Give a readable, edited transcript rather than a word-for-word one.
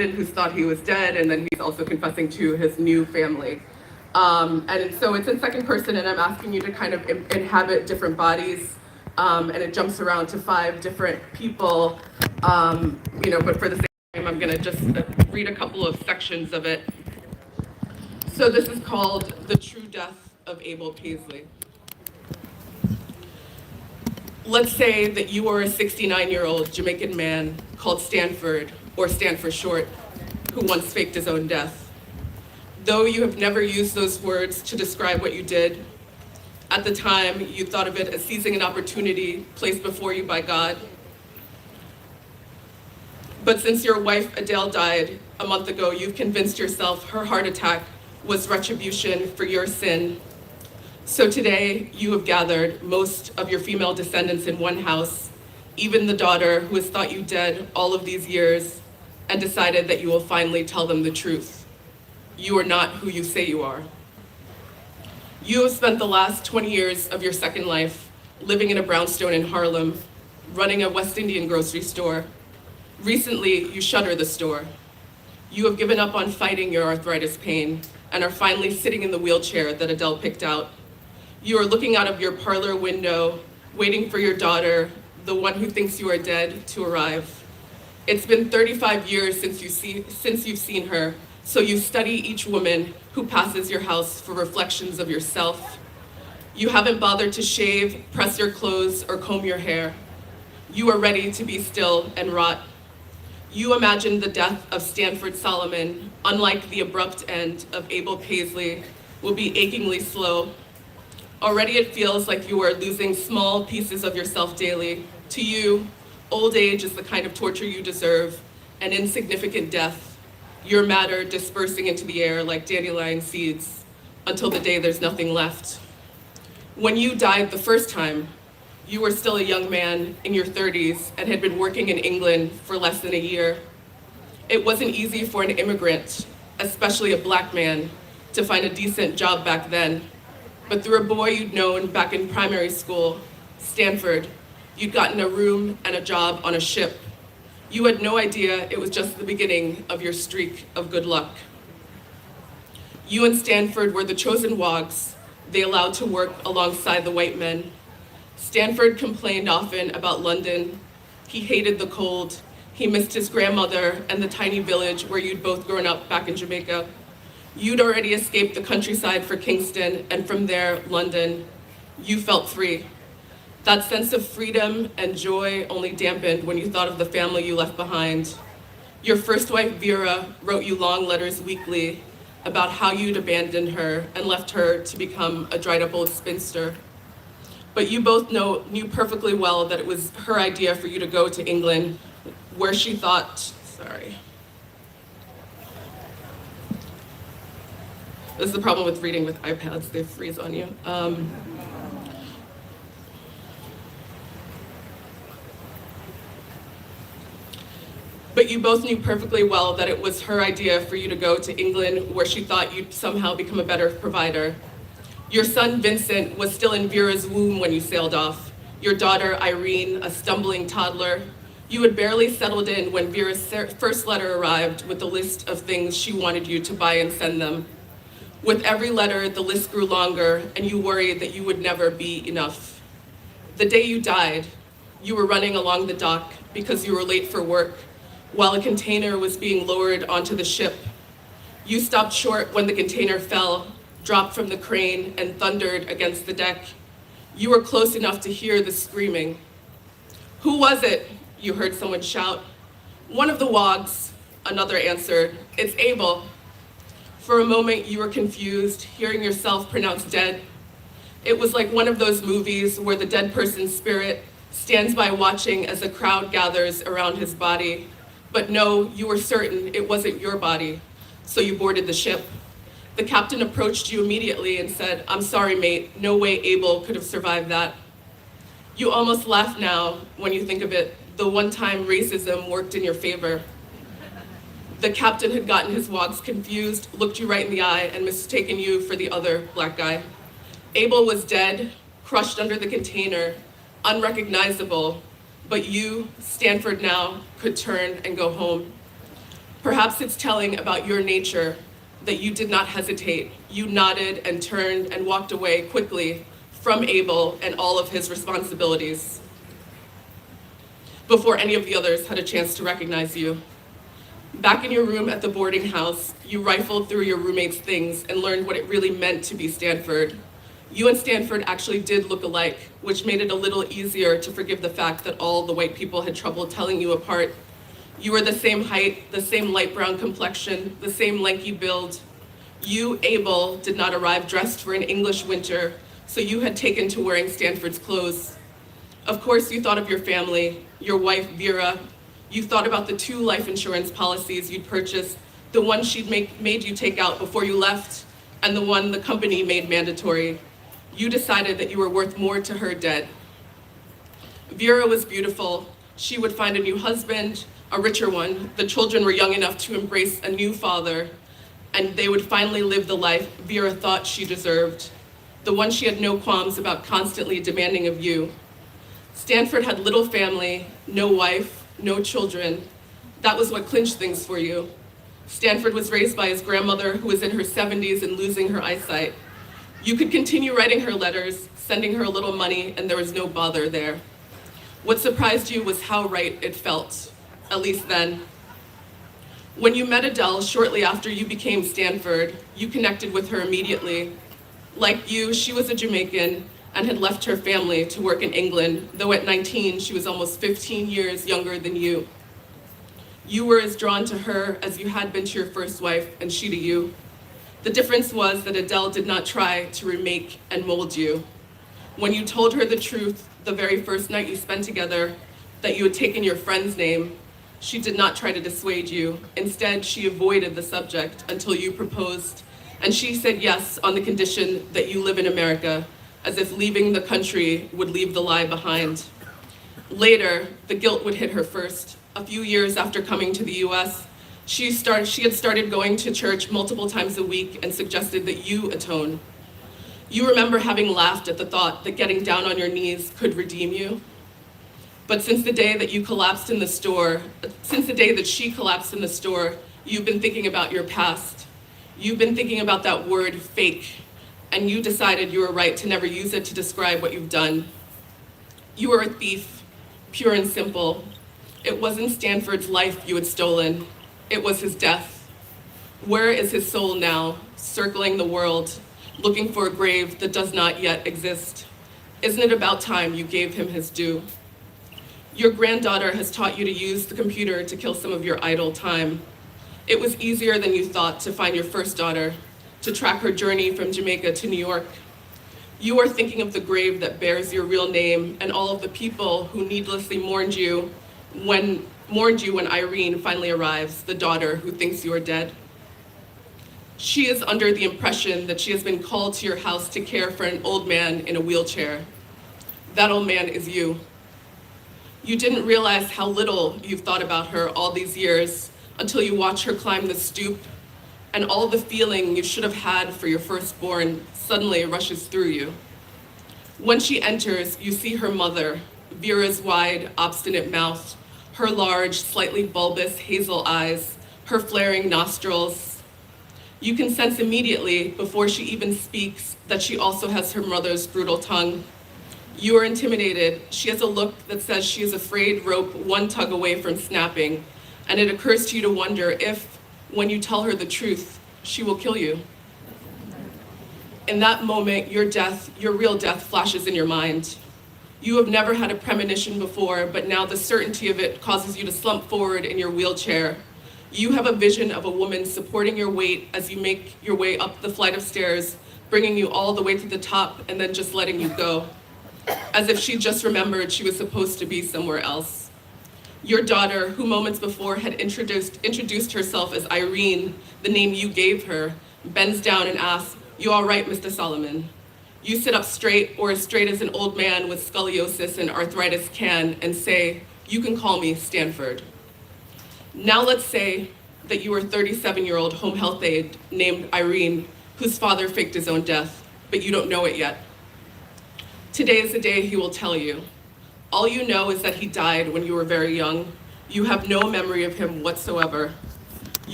who's thought he was dead, and then he's also confessing to his new family. And so it's in second person, and I'm asking you to kind of inhabit different bodies, and it jumps around to 5 different people, but for the sake of time, I'm gonna just read a couple of sections of it. So this is called The True Death of Abel Paisley. Let's say that you are a 69-year-old Jamaican man called Stanford, or Stan for short, who once faked his own death. Though you have never used those words to describe what you did, at the time you thought of it as seizing an opportunity placed before you by God. But since your wife Adele died a month ago, you've convinced yourself her heart attack was retribution for your sin. So today, you have gathered most of your female descendants in one house, even the daughter who has thought you dead all of these years, and decided that you will finally tell them the truth. You are not who you say you are. You have spent the last 20 years of your second life living in a brownstone in Harlem, running a West Indian grocery store. Recently, you shuttered the store. You have given up on fighting your arthritis pain and are finally sitting in the wheelchair that Adele picked out. You are looking out of your parlor window, waiting for your daughter, the one who thinks you are dead, to arrive. It's been 35 years since you've seen her, so you study each woman who passes your house for reflections of yourself. You haven't bothered to shave, press your clothes, or comb your hair. You are ready to be still and rot. You imagine the death of Stanford Solomon, unlike the abrupt end of Abel Paisley, will be achingly slow. Already it feels like you are losing small pieces of yourself daily. To you, old age is the kind of torture you deserve, an insignificant death, your matter dispersing into the air like dandelion seeds until the day there's nothing left. When you died the first time, you were still a young man in your 30s and had been working in England for less than a year. It wasn't easy for an immigrant, especially a Black man, to find a decent job back then. But through a boy you'd known back in primary school, Stanford, you'd gotten a room and a job on a ship. You had no idea it was just the beginning of your streak of good luck. You and Stanford were the chosen wogs they allowed to work alongside the white men. Stanford complained often about London. He hated the cold. He missed his grandmother and the tiny village where you'd both grown up back in Jamaica. You'd already escaped the countryside for Kingston, and from there, London. You felt free. That sense of freedom and joy only dampened when you thought of the family you left behind. Your first wife, Vera, wrote you long letters weekly about how you'd abandoned her and left her to become a dried-up old spinster. But you both knew perfectly well that it was her idea for you to go to England, where she thought, This is the problem with reading with iPads, they freeze on you. But you both knew perfectly well that it was her idea for you to go to England, where she thought you'd somehow become a better provider. Your son Vincent was still in Vera's womb when you sailed off. Your daughter Irene, a stumbling toddler. You had barely settled in when Vera's first letter arrived with a list of things she wanted you to buy and send them. With every letter, the list grew longer, and you worried that you would never be enough. The day you died, you were running along the dock because you were late for work, while a container was being lowered onto the ship. You stopped short when the container fell, dropped from the crane, and thundered against the deck. You were close enough to hear the screaming. "Who was it?" you heard someone shout. "One of the wogs," another answered. "It's Abel." For a moment, you were confused, hearing yourself pronounced dead. It was like one of those movies where the dead person's spirit stands by watching as a crowd gathers around his body. But no, you were certain it wasn't your body, so you boarded the ship. The captain approached you immediately and said, "I'm sorry, mate, no way Abel could have survived that." You almost laugh now when you think of it. The one time racism worked in your favor. The captain had gotten his wogs confused, looked you right in the eye, and mistaken you for the other Black guy. Abel was dead, crushed under the container, unrecognizable, but you, Stanford now, could turn and go home. Perhaps it's telling about your nature that you did not hesitate. You nodded and turned and walked away quickly from Abel and all of his responsibilities before any of the others had a chance to recognize you. Back in your room at the boarding house, you rifled through your roommate's things and learned what it really meant to be Stanford. You and Stanford actually did look alike, which made it a little easier to forgive the fact that all the white people had trouble telling you apart. You were the same height, the same light brown complexion, the same lanky build. You, Abel, did not arrive dressed for an English winter, so you had taken to wearing Stanford's clothes. Of course, you thought of your family, your wife, Vera. You thought about the 2 life insurance policies you'd purchased, the one she'd made you take out before you left, and the one the company made mandatory. You decided that you were worth more to her dead. Vera was beautiful. She would find a new husband, a richer one. The children were young enough to embrace a new father, and they would finally live the life Vera thought she deserved, the one she had no qualms about constantly demanding of you. Stanford had little family, no wife, no children. That was what clinched things for you. Stanford was raised by his grandmother, who was in her 70s and losing her eyesight. You could continue writing her letters, sending her a little money, and there was no bother there. What surprised you was how right it felt, at least then. When you met Adele shortly after you became Stanford, you connected with her immediately. Like you, she was a Jamaican and had left her family to work in England, though at 19, she was almost 15 years younger than you. You were as drawn to her as you had been to your first wife, and she to you. The difference was that Adele did not try to remake and mold you. When you told her the truth the very first night you spent together, that you had taken your friend's name, she did not try to dissuade you. Instead, she avoided the subject until you proposed, and she said yes on the condition that you live in America, as if leaving the country would leave the lie behind. Later, the guilt would hit her first. A few years after coming to the US, she had started going to church multiple times a week and suggested that you atone. You remember having laughed at the thought that getting down on your knees could redeem you. But since the day that she collapsed in the store, you've been thinking about your past. You've been thinking about that word, fake, and you decided you were right to never use it to describe what you've done. You were a thief, pure and simple. It wasn't Stanford's life you had stolen. It was his death. Where is his soul now, circling the world, looking for a grave that does not yet exist? Isn't it about time you gave him his due? Your granddaughter has taught you to use the computer to kill some of your idle time. It was easier than you thought to find your first daughter, to track her journey from Jamaica to New York. You are thinking of the grave that bears your real name and all of the people who needlessly mourned you when Irene finally arrives, the daughter who thinks you are dead. She is under the impression that she has been called to your house to care for an old man in a wheelchair. That old man is you. You didn't realize how little you've thought about her all these years until you watch her climb the stoop, and all the feeling you should have had for your firstborn suddenly rushes through you. When she enters, you see her mother, Vera's wide, obstinate mouth, her large, slightly bulbous hazel eyes, her flaring nostrils. You can sense immediately, before she even speaks, that she also has her mother's brutal tongue. You are intimidated. She has a look that says she is afraid rope one tug away from snapping, and it occurs to you to wonder if, when you tell her the truth, she will kill you. In that moment, your real death flashes in your mind. You have never had a premonition before, but now the certainty of it causes you to slump forward in your wheelchair. You have a vision of a woman supporting your weight as you make your way up the flight of stairs, bringing you all the way to the top and then just letting you go, as if she just remembered she was supposed to be somewhere else. Your daughter, who moments before had introduced herself as Irene, the name you gave her, bends down and asks, "You all right, Mr. Solomon?" You sit up straight, or as straight as an old man with scoliosis and arthritis can, and say, "You can call me Stanford." Now let's say that you are a 37-year-old home health aide named Irene, whose father faked his own death, but you don't know it yet. Today is the day he will tell you. All you know is that he died when you were very young. You have no memory of him whatsoever.